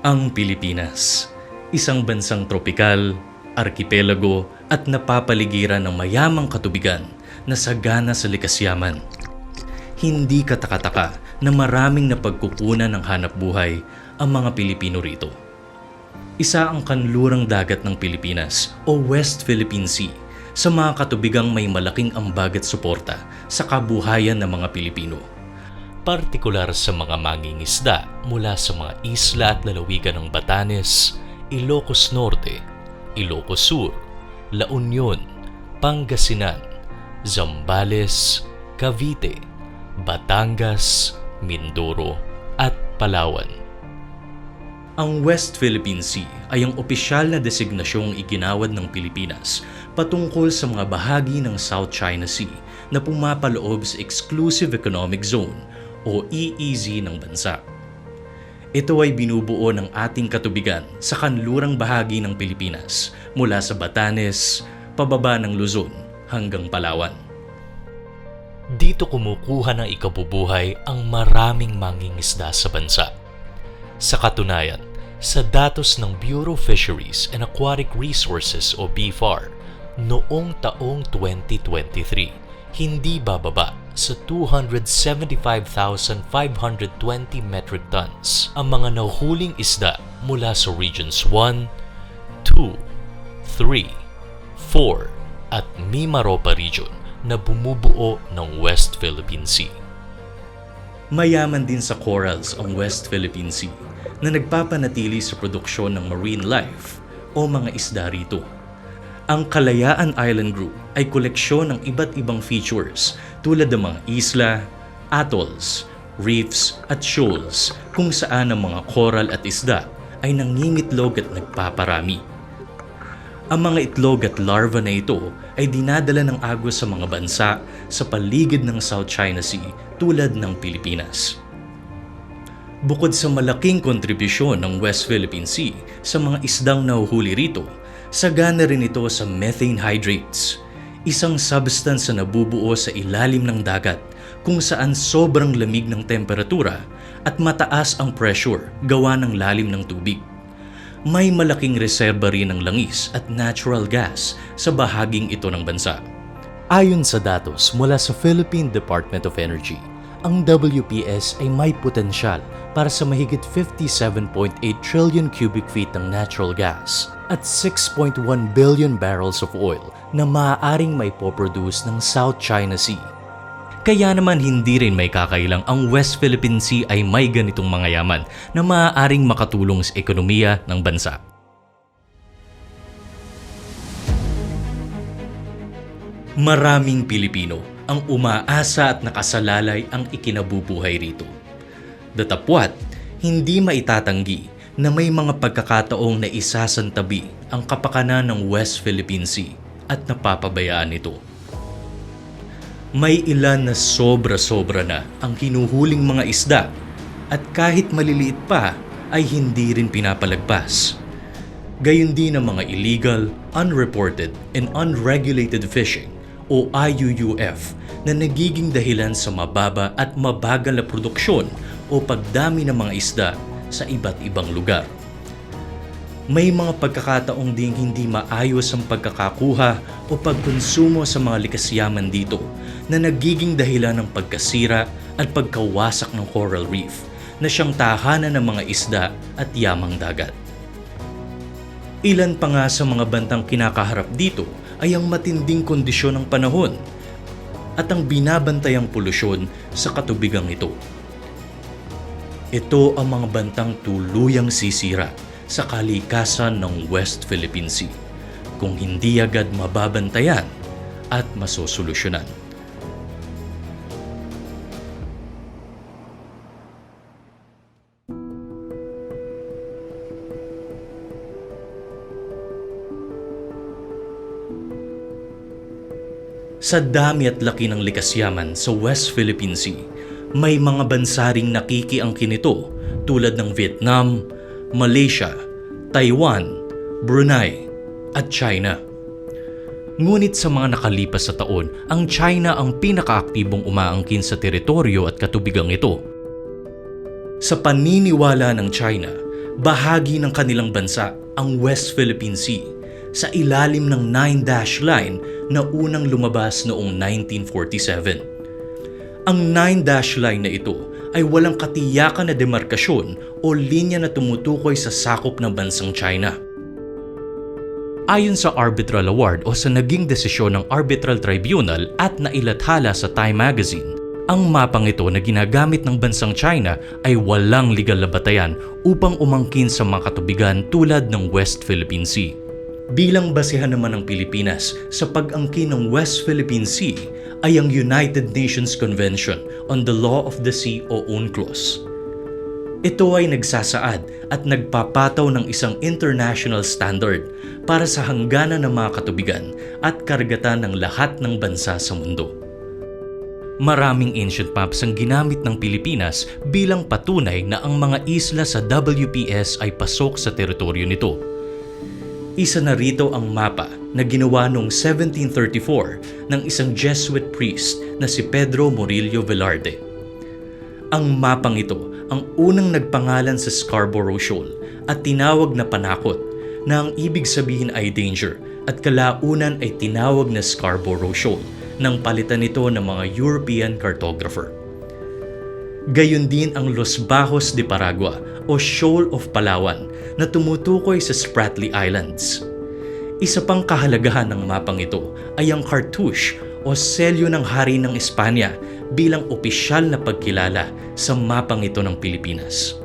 Ang Pilipinas, isang bansang tropikal, arkipelago at napapaligiran ng mayamang katubigan na sagana sa likas yaman. Hindi katakataka na maraming napagkukunan ng hanap buhay ang mga Pilipino rito. Isa ang kanlurang dagat ng Pilipinas o West Philippine Sea sa mga katubigang may malaking ambag at suporta sa kabuhayan ng mga Pilipino. Partikular sa mga mangingisda mula sa mga isla at lalawigan ng Batanes, Ilocos Norte, Ilocos Sur, La Union, Pangasinan, Zambales, Cavite, Batangas, Mindoro at Palawan. Ang West Philippine Sea ay ang opisyal na designasyong iginawad ng Pilipinas patungkol sa mga bahagi ng South China Sea na pumapaloob sa Exclusive Economic Zone o EEZ ng bansa. Ito ay binubuo ng ating katubigan sa kanlurang bahagi ng Pilipinas mula sa Batanes, pababa ng Luzon hanggang Palawan. Dito kumukuha ng ikabubuhay ang maraming mangingisda sa bansa. Sa katunayan, sa datos ng Bureau of Fisheries and Aquatic Resources o BFAR, noong taong 2023, hindi bababa sa 275,520 metric tons ang mga nahuhuling isda mula sa Regions 1, 2, 3, 4 at Mimaropa Region na bumubuo ng West Philippine Sea. Mayaman din sa corals ang West Philippine Sea na nagpapanatili sa produksyon ng marine life o mga isda rito. Ang Kalayaan Island Group ay koleksyon ng iba't ibang features tulad ng mga isla, atolls, reefs at shoals kung saan ang mga coral at isda ay nangingitlog at nagpaparami. Ang mga itlog at larva na ito ay dinadala ng agos sa mga bansa sa paligid ng South China Sea tulad ng Pilipinas. Bukod sa malaking kontribusyon ng West Philippine Sea sa mga isdang nahuhuli rito, sagana rin ito sa methane hydrates, isang substance na nabubuo sa ilalim ng dagat kung saan sobrang lamig ng temperatura at mataas ang pressure gawa ng lalim ng tubig. May malaking reserba rin ng langis at natural gas sa bahaging ito ng bansa. Ayon sa datos mula sa Philippine Department of Energy, ang WPS ay may potensyal para sa mahigit 57.8 trillion cubic feet ng natural gas at 6.1 billion barrels of oil na maaaring may poproduce ng South China Sea. Kaya naman hindi rin may kakailang ang West Philippine Sea ay may ganitong mga yaman na maaaring makatulong sa ekonomiya ng bansa. Maraming Pilipino ang umaasa at nakasalalay ang ikinabubuhay rito. Datapwat, hindi maitatanggi na may mga pagkakataong na isasantabi ang kapakanan ng West Philippine Sea at napapabayaan ito. May ilan na sobra-sobra na ang hinuhuling mga isda at kahit maliliit pa ay hindi rin pinapalagpas. Gayon din ang mga illegal, unreported, and unregulated fishing o IUUF na nagiging dahilan sa mababa at mabagal na produksyon o pagdami ng mga isda sa iba't ibang lugar. May mga pagkakataong ding hindi maayos ang pagkakakuha o pagkonsumo sa mga likas yaman dito na nagiging dahilan ng pagkasira at pagkawasak ng coral reef na siyang tahanan ng mga isda at yamang dagat. Ilan pa nga sa mga bantang kinakaharap dito ay ang matinding kondisyon ng panahon at ang binabantayang polusyon sa katubigang ito. Ito ang mga bantang tuluyang sisira sa kalikasan ng West Philippine Sea kung hindi agad mababantayan at masosolusyonan. Sa dami at laki ng likas yaman sa West Philippine Sea, may mga bansa ring nakikiangkin nito tulad ng Vietnam, Malaysia, Taiwan, Brunei at China. Ngunit sa mga nakalipas na taon, ang China ang pinakaaktibong umaangkin sa teritoryo at katubigang ito. Sa paniniwala ng China, bahagi ng kanilang bansa ang West Philippine Sea sa ilalim ng 9-dash line na unang lumabas noong 1947. Ang 9-dash line na ito ay walang katiyakan na demarkasyon o linya na tumutukoy sa sakop ng bansang China. Ayon sa Arbitral Award o sa naging desisyon ng Arbitral Tribunal at nailathala sa Time Magazine, ang mapang ito na ginagamit ng bansang China ay walang legal na batayan upang umangkin sa mga katubigan tulad ng West Philippine Sea. Bilang basehan naman ng Pilipinas sa pag-angkin ng West Philippine Sea ay ang United Nations Convention on the Law of the Sea o UNCLOS. Ito ay nagsasaad at nagpapataw ng isang international standard para sa hangganan ng mga katubigan at karagatan ng lahat ng bansa sa mundo. Maraming ancient maps ang ginamit ng Pilipinas bilang patunay na ang mga isla sa WPS ay pasok sa teritoryo nito. Isa na rito ang mapa na ginawa noong 1734 ng isang Jesuit priest na si Pedro Morillo Velarde. Ang mapang ito ang unang nagpangalan sa Scarborough Shoal at tinawag na Panakot na ang ibig sabihin ay danger at kalaunan ay tinawag na Scarborough Shoal nang palitan nito ng mga European cartographer. Gayon din ang Los Bajos de Paragua o Shoal of Palawan na tumutukoy sa Spratly Islands. Isa pang kahalagahan ng mapang ito ay ang cartouche o selyo ng Hari ng Espanya bilang opisyal na pagkilala sa mapang ito ng Pilipinas.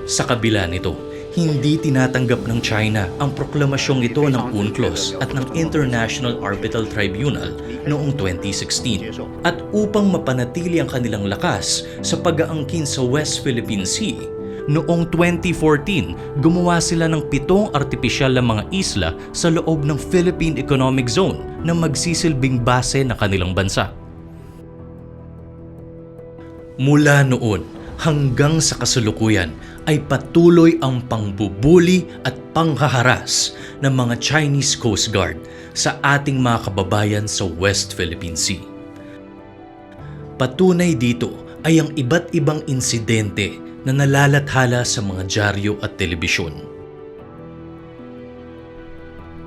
Sa kabila nito, hindi tinatanggap ng China ang proklamasyong ito ng UNCLOS at ng International Arbitral Tribunal noong 2016. At upang mapanatili ang kanilang lakas sa pag-aangkin sa West Philippine Sea, noong 2014, gumawa sila ng 7 artipisyal na mga isla sa loob ng Philippine Economic Zone na magsisilbing base ng kanilang bansa. Mula noon hanggang sa kasalukuyan ay patuloy ang pangbubuli at panghaharas ng mga Chinese Coast Guard sa ating mga kababayan sa West Philippine Sea. Patunay dito ay ang iba't ibang insidente na nalalathala sa mga dyaryo at telebisyon.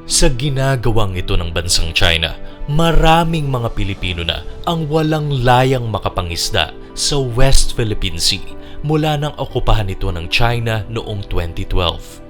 Sa ginagawang ito ng bansang China, maraming mga Pilipino na ang walang layang makapangisda sa West Philippine Sea mula nang okupahan ito ng China noong 2012.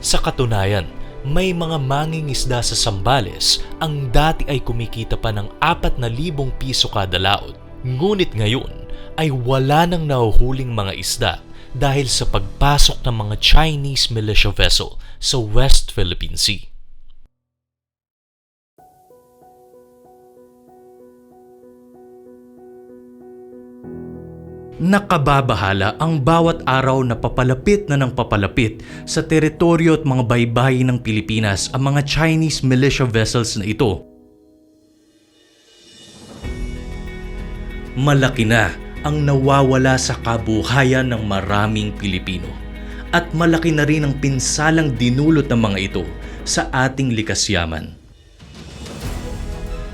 Sa katunayan, may mga mangingisda sa Zambales ang dati ay kumikita pa ng 4,000 piso kada laot. Ngunit ngayon ay wala nang nahuhuling mga isda dahil sa pagpasok ng mga Chinese militia vessel sa West Philippine Sea. Nakababahala ang bawat araw na papalapit na ng papalapit sa teritoryo at mga baybayin ng Pilipinas ang mga Chinese militia vessels na ito. Malaki na ang nawawala sa kabuhayan ng maraming Pilipino at malaki na rin ang pinsalang dinulot ng mga ito sa ating likas yaman.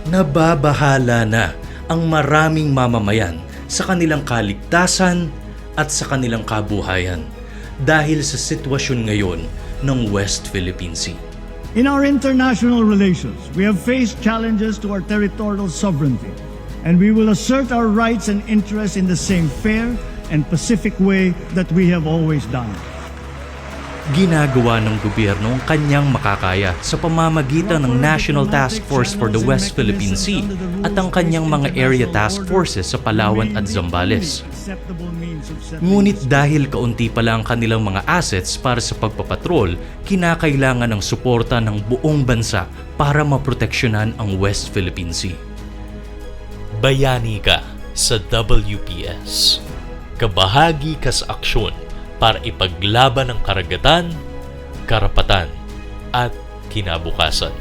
Nababahala na ang maraming mamamayan sa kanilang kaligtasan at sa kanilang kabuhayan dahil sa sitwasyon ngayon ng West Philippine Sea. In our international relations, we have faced challenges to our territorial sovereignty, and we will assert our rights and interests in the same fair and pacific way that we have always done. Ginagawa ng gobyerno ang kanyang makakaya sa pamamagitan ng National Task Force for the West Philippine Sea at ang kanyang mga area task forces sa Palawan at Zambales. Ngunit dahil kaunti pa lang kanilang mga assets para sa pagpapatrol, kinakailangan ng suporta ng buong bansa para maproteksyonan ang West Philippine Sea. Bayani ka sa WPS. Kabahagi ka sa aksyon para ipaglaban ang karagatan, karapatan at kinabukasan.